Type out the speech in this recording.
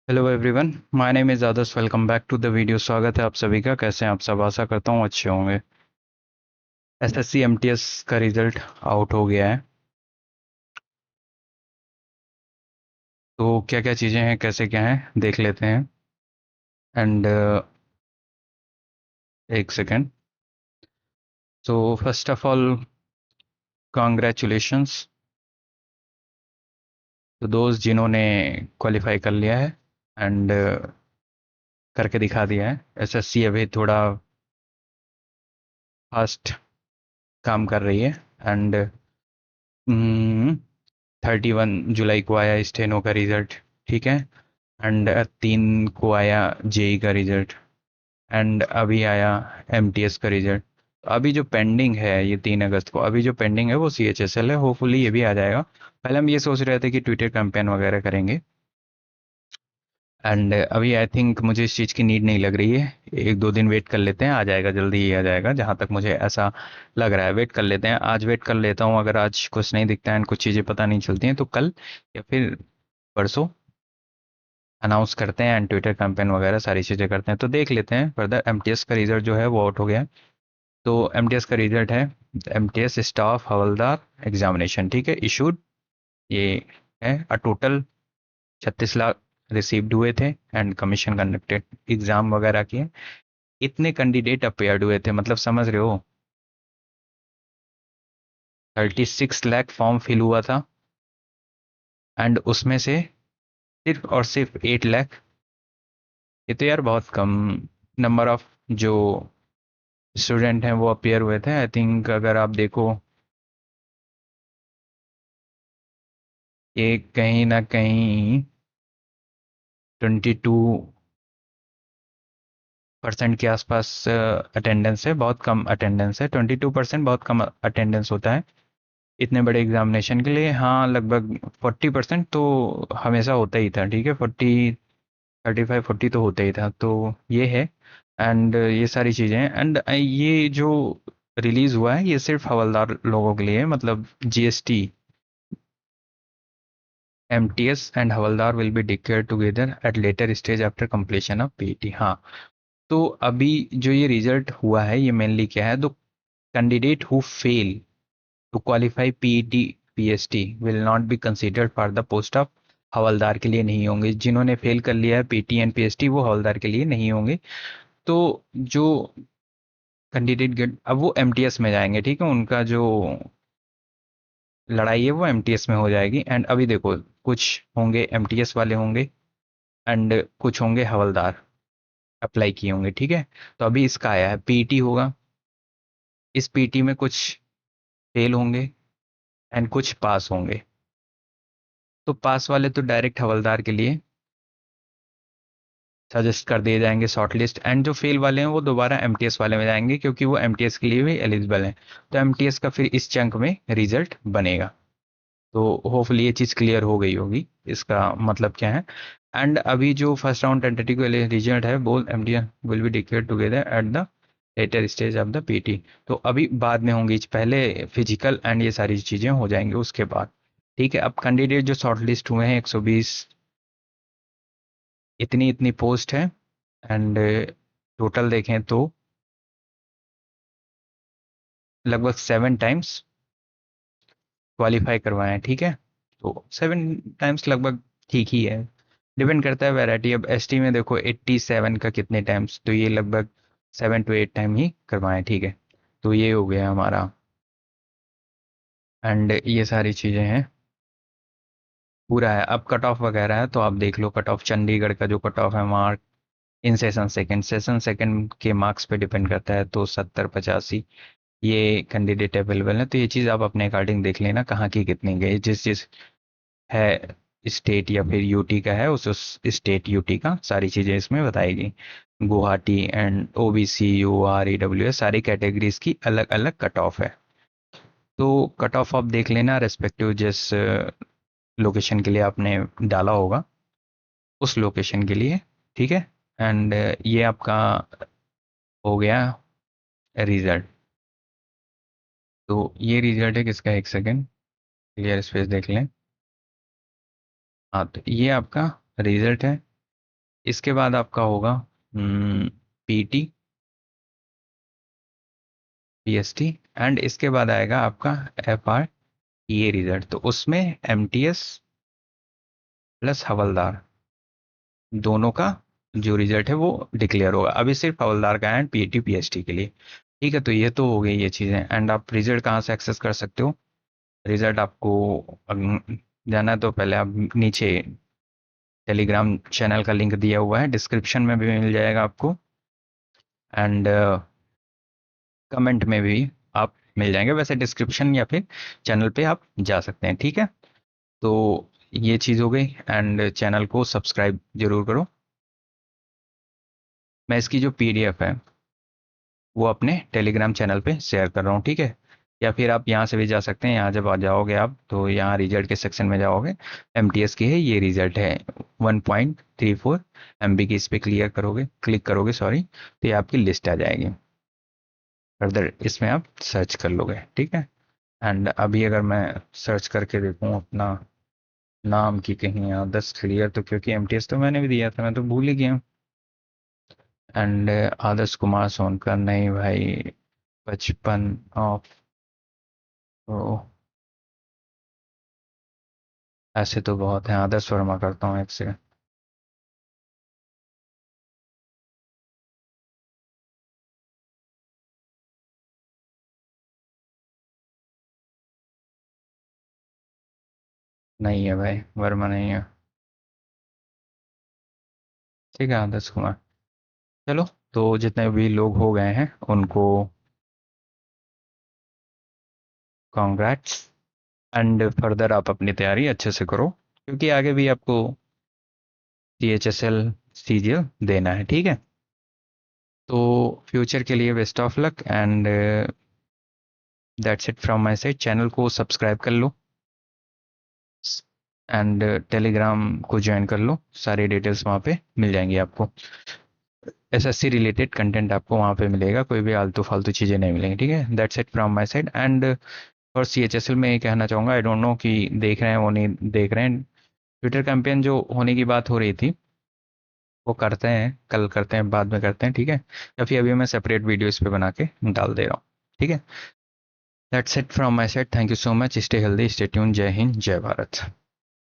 Hello everyone, my name is Adarsh. Welcome back to the video. स्वागत है आप सभी का। कैसे हैं आप सब? आशा करता हूँ अच्छे होंगे। एसएससी एमटीएस का रिजल्ट आउट हो गया है। तो क्या क्या चीज़ें हैं, कैसे क्या हैं, देख लेते हैं। एंड एक second. So first of all, congratulations to दोस्त जिन्होंने क्वालिफाई कर लिया है एंड करके दिखा दिया है। एसएससी अभी थोड़ा फास्ट काम कर रही है। एंड 31 जुलाई को आया स्टेनो का रिजल्ट, ठीक है। एंड 3 को आया जेई का रिजल्ट। एंड अभी आया एमटीएस का रिजल्ट। अभी जो पेंडिंग है, ये 3 अगस्त को अभी जो पेंडिंग है वो सीएचएसएल है। होपफुली ये भी आ जाएगा। पहले हम ये सोच रहे थे कि ट्विटर कैंपेन वगैरह करेंगे। एंड अभी आई थिंक मुझे इस चीज़ की नीड नहीं लग रही है। 1-2 दिन वेट कर लेते हैं, आ जाएगा, जल्दी ही आ जाएगा जहाँ तक मुझे ऐसा लग रहा है। वेट कर लेते हैं, आज वेट कर लेता हूँ। अगर आज कुछ नहीं दिखता है, कुछ चीज़ें पता नहीं चलती हैं, तो कल या फिर परसों अनाउंस करते हैं एंड ट्विटर कैंपेन वगैरह सारी चीज़ें करते हैं। तो देख लेते हैं फर्दर। एमटीएस का रिजल्ट जो है वो आउट हो गया है। तो एमटीएस का रिजल्ट है एमटीएस स्टाफ हवलदार एग्जामिनेशन, ठीक है, इशूड। ये है टोटल 36 लाख रिसीव्ड हुए थे एंड कमीशन कंडक्टेड एग्जाम वगैरह किए। इतने कैंडिडेट अपेयर्ड हुए थे, मतलब समझ रहे हो। 36 लाख फॉर्म फिल हुआ था एंड उसमें से सिर्फ और सिर्फ 8 लाख। ये तो यार बहुत कम नंबर ऑफ जो स्टूडेंट हैं वो अपियर हुए थे। आई थिंक अगर आप देखो, ये कहीं ना कहीं 22% के आसपास अटेंडेंस है। बहुत कम अटेंडेंस है, 22% बहुत कम अटेंडेंस होता है इतने बड़े एग्जामिनेशन के लिए। हाँ, लगभग 40% तो हमेशा होता ही था, ठीक है। 35-40 तो होता ही था। तो ये है। एंड ये सारी चीज़ें हैं। एंड ये जो रिलीज़ हुआ है ये सिर्फ हवलदार लोगों के लिए है। मतलब GST, MTS and havildar will be declare together at later stage after completion of PET. हाँ, तो अभी जो ये रिजल्ट हुआ है ये मेनली क्या है, तो candidate who fail to qualify PET PST will not be considered for the post of havildar के लिए नहीं होंगे। जिन्होंने फेल कर लिया है पीटी एंड पीएसटी वो हवलदार के लिए नहीं होंगे। तो जो कैंडिडेट गेट, अब वो एमटीएस में जाएंगे, ठीक है। उनका जो लड़ाई है वो एमटीएस में हो जाएगी। एंड अभी देखो, कुछ होंगे एमटीएस वाले होंगे एंड कुछ होंगे हवलदार अप्लाई किए होंगे, ठीक है। तो अभी इसका आया है पीटी होगा। इस पीटी में कुछ फेल होंगे एंड कुछ पास होंगे। तो पास वाले तो डायरेक्ट हवलदार के लिए सजेस्ट कर दिए जाएंगे शॉर्ट लिस्ट। एंड जो फेल वाले हैं वो दोबारा एमटीएस वाले में जाएंगे, क्योंकि वो एमटीएस के लिए भी एलिजिबल हैं। तो एमटीएस का फिर इस चंक में रिजल्ट बनेगा। तो होपफुली ये चीज़ क्लियर हो गई होगी, इसका मतलब क्या है। एंड अभी जो फर्स्ट राउंड टेंटेटिव रिजल्ट है, बोल MTS will be declare together at the later stage of the PT. तो अभी बाद में होंगी, पहले फिजिकल एंड ये सारी चीज़ें हो जाएंगी उसके बाद, ठीक है। अब कैंडिडेट जो शॉर्ट लिस्ट हुए हैं 120, इतनी इतनी पोस्ट है। एंड टोटल देखें तो लगभग 7 टाइम्स क्वालिफाई करवाए हैं, ठीक है। तो 7 टाइम्स लगभग ठीक ही है। डिपेंड करता है वैरायटी। अब एसटी में देखो 87 का कितने टाइम्स, तो ये लगभग 7 to 8 टाइम ही करवाएं, ठीक है। तो ये हो गया हमारा। एंड ये सारी चीज़ें हैं, पूरा है। अब कट ऑफ वगैरह है तो आप देख लो। कट ऑफ चंडीगढ़ का जो कट ऑफ है मार्क इन सेशन सेकंड के मार्क्स पे डिपेंड करता है। तो 70-85 ये कैंडिडेट अवेलेबल है। तो ये चीज़ आप अपने अकॉर्डिंग देख लेना कहाँ की कितनी गई। जिस जिस है स्टेट या फिर यूटी का है, उस स्टेट यूटी का सारी चीज़ें इसमें बताएगी। Guwahati and OBC UR EWS सारी कैटेगरीज की अलग अलग कट ऑफ है। तो कट ऑफ आप देख लेना रेस्पेक्टिव जिस लोकेशन के लिए आपने डाला होगा उस लोकेशन के लिए, ठीक है। एंड ये आपका हो गया रिजल्ट। तो ये रिजल्ट है किसका, एक सेकेंड, क्लियर स्पेस देख लें। हाँ, तो ये आपका रिजल्ट है इसके बाद आपका होगा पीटी, पीएसटी, एंड इसके बाद आएगा आपका एफआर, ये रिजल्ट। तो उसमें एमटीएस प्लस हवलदार दोनों का जो रिजल्ट है वो डिक्लेयर होगा। अभी सिर्फ हवलदार का है पीटी पीएसटी के लिए। ठीक है, तो ये तो हो गई ये चीज़ें। एंड आप रिजल्ट कहाँ से एक्सेस कर सकते हो? रिजल्ट आपको जाना है तो पहले आप नीचे टेलीग्राम चैनल का लिंक दिया हुआ है, डिस्क्रिप्शन में भी मिल जाएगा आपको, एंड कमेंट में भी आप मिल जाएंगे। वैसे डिस्क्रिप्शन या फिर चैनल पे आप जा सकते हैं। ठीक है, तो ये चीज़ हो गई, एंड चैनल को सब्सक्राइब जरूर करो। मैं इसकी जो पीडीएफ है वो अपने टेलीग्राम चैनल पे शेयर कर रहा हूँ। ठीक है, या फिर आप यहाँ से भी जा सकते हैं। यहाँ जब आ जाओगे आप तो यहाँ रिजल्ट के सेक्शन में जाओगे, एमटीएस की है ये रिजल्ट है, 1.34 एमबी की। इस पे क्लियर करोगे, क्लिक करोगे सॉरी, तो ये आपकी लिस्ट आ जाएगी। फर्दर इसमें आप सर्च कर लोगे। ठीक है, एंड अभी अगर मैं सर्च करके देखूँ अपना नाम की कहीं आदर्श क्लियर, तो क्योंकि एमटीएस तो मैंने भी दिया था, मैं तो भूल ही गया। एंड आदर्श कुमार सोनकर, नहीं भाई, 55 ऑफ, तो ऐसे तो बहुत हैं। आदर्श वर्मा करता हूँ एक सेकंड। नहीं है भाई, वर्मा नहीं है। ठीक है, आदर्श कुमार। चलो, तो जितने भी लोग हो गए हैं उनको कॉन्ग्रेट्स, एंड फर्दर आप अपनी तैयारी अच्छे से करो, क्योंकि आगे भी आपको CHSL CGL देना है। ठीक है, तो फ्यूचर के लिए best of luck, and that's it from my side. Channel को सब्सक्राइब कर लो, एंड टेलीग्राम को ज्वाइन कर लो, सारी डिटेल्स वहाँ पे मिल जाएंगी आपको। एसएससी रिलेटेड कंटेंट आपको वहाँ पे मिलेगा, कोई भी आलतू फालतू चीज़ें नहीं मिलेंगी। ठीक है, that's it from my side. And और CHSL में ये कहना चाहूँगा, आई डोंट नो कि देख रहे हैं वो नहीं देख रहे हैं, ट्विटर कैंपेन जो होने की बात हो रही थी वो करते हैं, कल करते हैं, बाद में करते हैं। ठीक है, या फिर अभी मैं सेपरेट वीडियो इस पे बना के डाल दे रहा हूँ। ठीक है, that's it from my side. Thank you so much. Stay healthy, stay tune. जय हिंद, जय भारत।